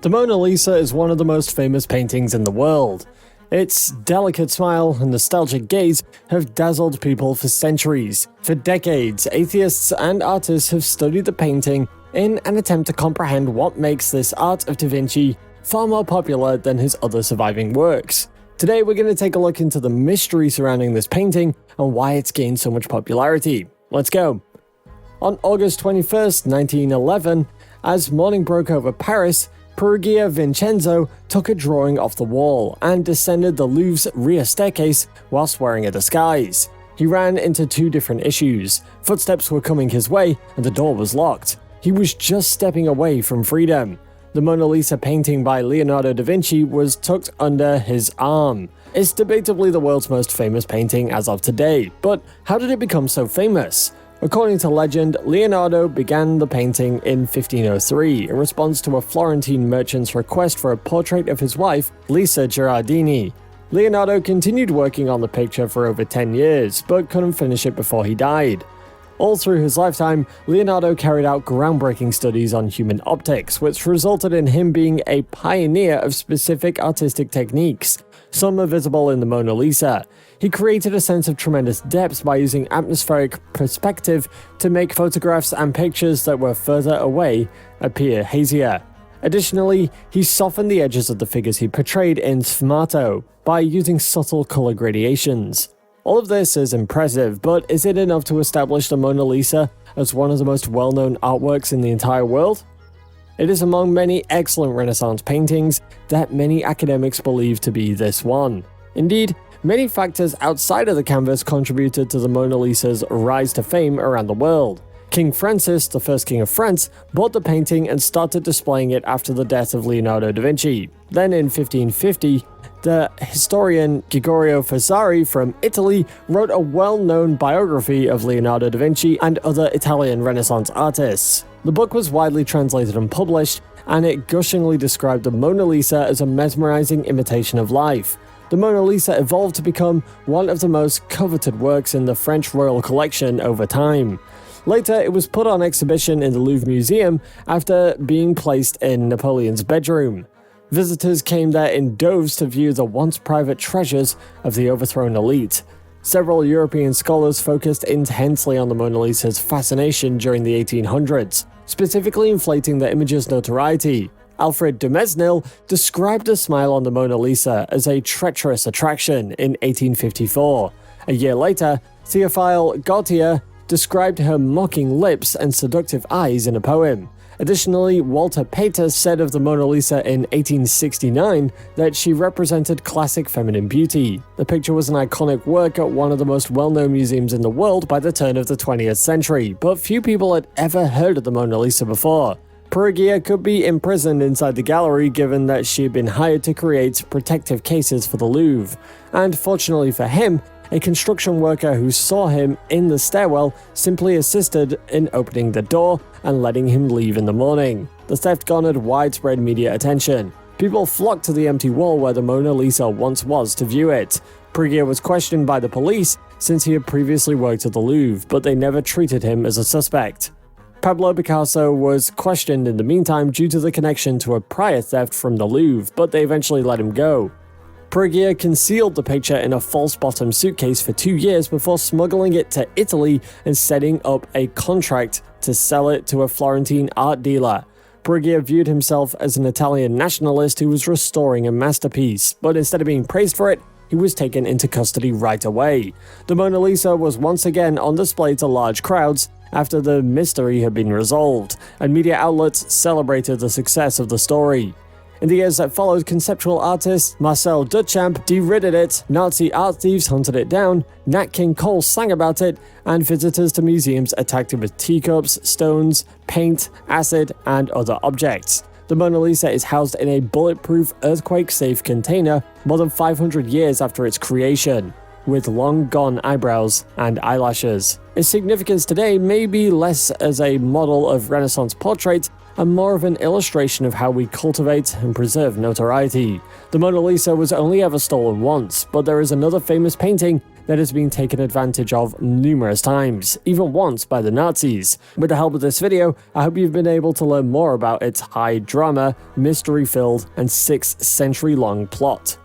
The Mona Lisa is one of the most famous paintings in the world. Its delicate smile and nostalgic gaze have dazzled people for centuries. For decades, atheists and artists have studied the painting in an attempt to comprehend what makes this Art of Da Vinci far more popular than his other surviving works. Today we're going to take a look into the mystery surrounding this painting and why it's gained so much popularity. Let's go! On August 21st, 1911, as morning broke over Paris, Perugia Vincenzo took a drawing off the wall and descended the Louvre's rear staircase whilst wearing a disguise. He ran into two different issues. Footsteps were coming his way and the door was locked. He was just stepping away from freedom. The Mona Lisa painting by Leonardo da Vinci was tucked under his arm. It's debatably the world's most famous painting as of today, but how did it become so famous? According to legend, Leonardo began the painting in 1503 in response to a Florentine merchant's request for a portrait of his wife, Lisa Gherardini. Leonardo continued working on the picture for over 10 years, but couldn't finish it before he died. All through his lifetime, Leonardo carried out groundbreaking studies on human optics, which resulted in him being a pioneer of specific artistic techniques. Some are visible in the Mona Lisa. He created a sense of tremendous depth by using atmospheric perspective to make photographs and pictures that were further away appear hazier. Additionally, he softened the edges of the figures he portrayed in sfumato by using subtle color gradations. All of this is impressive, but is it enough to establish the Mona Lisa as one of the most well-known artworks in the entire world? It is among many excellent Renaissance paintings that many academics believe to be this one. Indeed, many factors outside of the canvas contributed to the Mona Lisa's rise to fame around the world. King Francis, the first king of France, bought the painting and started displaying it after the death of Leonardo da Vinci. Then in 1550, the historian Gregorio Vasari from Italy wrote a well-known biography of Leonardo da Vinci and other Italian Renaissance artists. The book was widely translated and published, and it gushingly described the Mona Lisa as a mesmerizing imitation of life. The Mona Lisa evolved to become one of the most coveted works in the French royal collection over time. Later, it was put on exhibition in the Louvre Museum after being placed in Napoleon's bedroom. Visitors came there in droves to view the once private treasures of the overthrown elite. Several European scholars focused intensely on the Mona Lisa's fascination during the 1800s, specifically inflating the image's notoriety. Alfred de Mesnil described the smile on the Mona Lisa as a treacherous attraction in 1854. A year later, Théophile Gautier described her mocking lips and seductive eyes in a poem. Additionally, Walter Pater said of the Mona Lisa in 1869 that she represented classic feminine beauty. The picture was an iconic work at one of the most well-known museums in the world by the turn of the 20th century, but few people had ever heard of the Mona Lisa before. Perugia could be imprisoned inside the gallery given that she had been hired to create protective cases for the Louvre, and fortunately for him, a construction worker who saw him in the stairwell simply assisted in opening the door and letting him leave in the morning. The theft garnered widespread media attention. People flocked to the empty wall where the Mona Lisa once was to view it. Perugia was questioned by the police since he had previously worked at the Louvre, but they never treated him as a suspect. Pablo Picasso was questioned in the meantime due to the connection to a prior theft from the Louvre, but they eventually let him go. Perugia concealed the picture in a false-bottom suitcase for 2 years before smuggling it to Italy and setting up a contract to sell it to a Florentine art dealer. Perugia viewed himself as an Italian nationalist who was restoring a masterpiece, but instead of being praised for it, he was taken into custody right away. The Mona Lisa was once again on display to large crowds after the mystery had been resolved, and media outlets celebrated the success of the story. In the years that followed, conceptual artist Marcel Duchamp derided it, Nazi art thieves hunted it down, Nat King Cole sang about it, and visitors to museums attacked it with teacups, stones, paint, acid, and other objects. The Mona Lisa is housed in a bulletproof, earthquake-safe container more than 500 years after its creation, with long-gone eyebrows and eyelashes. Its significance today may be less as a model of Renaissance portrait and more of an illustration of how we cultivate and preserve notoriety. The Mona Lisa was only ever stolen once, but there is another famous painting that has been taken advantage of numerous times, even once by the Nazis. With the help of this video, I hope you've been able to learn more about its high drama, mystery-filled, and 6th century long plot.